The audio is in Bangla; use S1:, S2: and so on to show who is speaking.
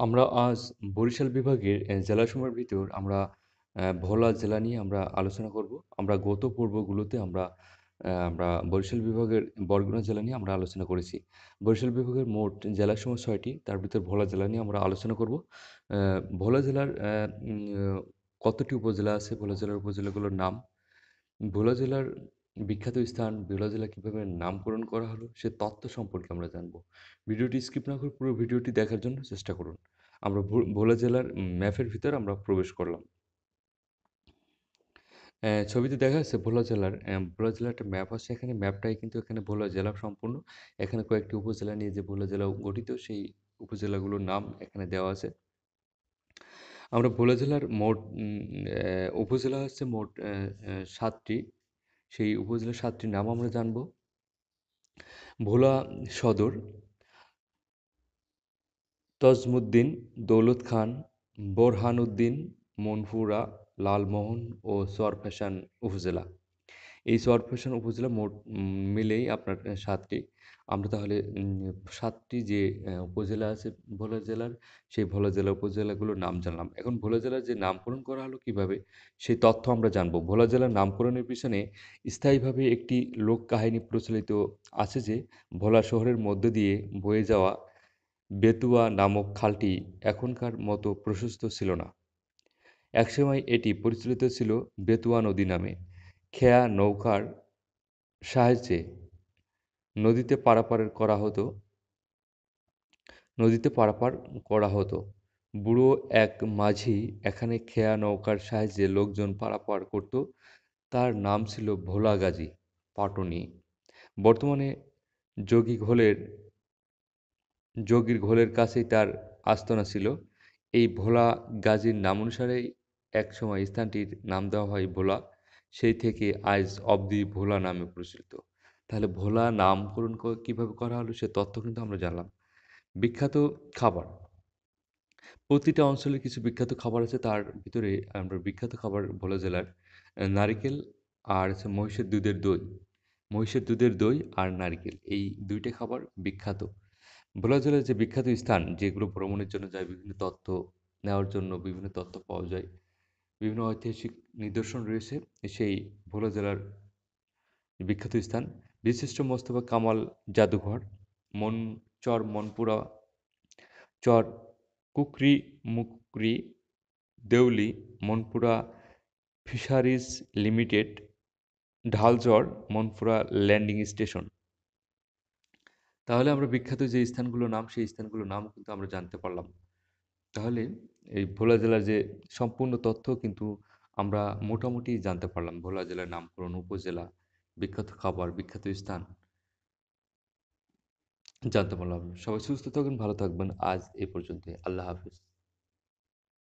S1: আমরা আজ বরিশাল বিভাগের জেলাসমূহের ভিতর আমরা ভোলা জেলা নিয়ে আমরা আলোচনা করব। আমরা গত পর্বগুলোতে আমরা বরিশাল বিভাগের বরগুনা জেলা নিয়ে আমরা আলোচনা করেছি। বরিশাল বিভাগের মোট জেলাসমূহ ৬টি, তার ভিতর ভোলা জেলা নিয়ে আমরা আলোচনা করব। ভোলা জেলার কতটি উপজেলা আছে, ভোলা জেলার উপজেলাগুলোর নাম, ভোলা জেলার বিখ্যাত স্থান, ভোলা জেলা কিভাবে নামকরণ করা হলো সে তথ্য সম্পর্কে আমরা জানব। ভিডিওটি স্কিপ না করে পুরো ভিডিওটি দেখার জন্য চেষ্টা করুন। আমরা ভোলা জেলার ম্যাপের ভিতর আমরা প্রবেশ করলাম। ছবিতে দেখা যাচ্ছে ভোলা জেলার একটা ম্যাপ আছে এখানে। ম্যাপটাই কিন্তু এখানে ভোলা জেলা সম্পূর্ণ। এখানে কয়েকটি উপজেলা নিয়ে যে ভোলা জেলা গঠিত সেই উপজেলাগুলোর নাম এখানে দেওয়া আছে। আমরা ভোলা জেলার মোট উপজেলা হচ্ছে মোট ৭টি। সেই উপজেলার ৭টির নাম আমরা জানব। ভোলা সদর, তজমুদ্দিন, দৌলত খান, বোরহানউদ্দিন, মনপুরা, লালমোহন ও চরফ্যাশন উপজেলা। এই চরফ্যাশন উপজেলা মোট মিলেই আপনার ৭টি। আমরা তাহলে ৭টি যে উপজেলা আছে ভোলা জেলার, সেই ভোলা জেলা উপজেলাগুলোর নাম জানলাম। এখন ভোলা জেলার যে নামকরণ করা হলো কিভাবে, সেই তথ্য আমরা জানব। ভোলা জেলার নামকরণের পিছনে স্থায়ীভাবে একটি লোককাহিনী প্রচলিত আছে যে, ভোলা শহরের মধ্য দিয়ে বয়ে যাওয়া বেতুয়া নামক খালটি এখনকার মতো প্রশস্ত ছিল না। একসময় এটি পরিচালিত ছিল বেতুয়া নদী নামে। খেয়া নৌকার সাহায্যে নদীতে পারাপার করা হতো নদীতে পারাপার করা হতো। বুড়ো এক মাঝি এখানে খেয়া নৌকার সাহায্যে লোকজন পারাপার করত। তার নাম ছিল ভোলা গাজী পাটনি। বর্তমানে যোগী ঘোলের যোগীর ঘোলের কাছেই তার আস্তানা ছিল। এই ভোলা গাজীর নামানুসারেই একসময় স্থানটির নাম দেওয়া হয় ভোলা। সেই থেকে আজ অবধি ভোলা নামে পরিচিত। তাহলে ভোলা নামকরণ কিভাবে করা হলো সে তথ্য কিন্তু আমরা জানলাম। বিখ্যাত খাবার। প্রতিটা অঞ্চলের কিছু বিখ্যাত খাবার আছে, তার ভিতরে আমরা বিখ্যাত খাবার ভোলা জেলার নারিকেল আর হচ্ছে মহিষের দুধের দই। মহিষের দুধের দই আর নারিকেল এই ২ টা খাবার বিখ্যাত। ভোলা জেলার যে বিখ্যাত স্থান যেগুলো ভ্রমণের জন্য যায়, বিভিন্ন তথ্য নেওয়ার জন্য বিভিন্ন তথ্য পাওয়া যায়, বিভিন্ন ঐতিহাসিক নিদর্শন রয়েছে সেই ভোলা জেলার বিখ্যাত স্থান। বিশিষ্ট মোস্তফা কামাল জাদুঘর, মন Monpura, Char Kukri Mukri, Deuli, Monpura fisheries limited, Dhalchar, Monpura landing station. তাহলে আমরা বিখ্যাত যে স্থানগুলোর নাম সেই স্থানগুলোর নামও কিন্তু আমরা জানতে পারলাম। তাহলে এই ভোলা জেলার যে সম্পূর্ণ তথ্য কিন্তু আমরা মোটামুটি জানতে পারলাম। ভোলা জেলার নামকরণ, উপজেলা, বিখ্যাত খাবার, বিখ্যাত স্থান জানতে পারলাম। সবাই সুস্থ থাকবেন, ভালো থাকবেন। আজ এ পর্যন্তই। আল্লাহ হাফেজ।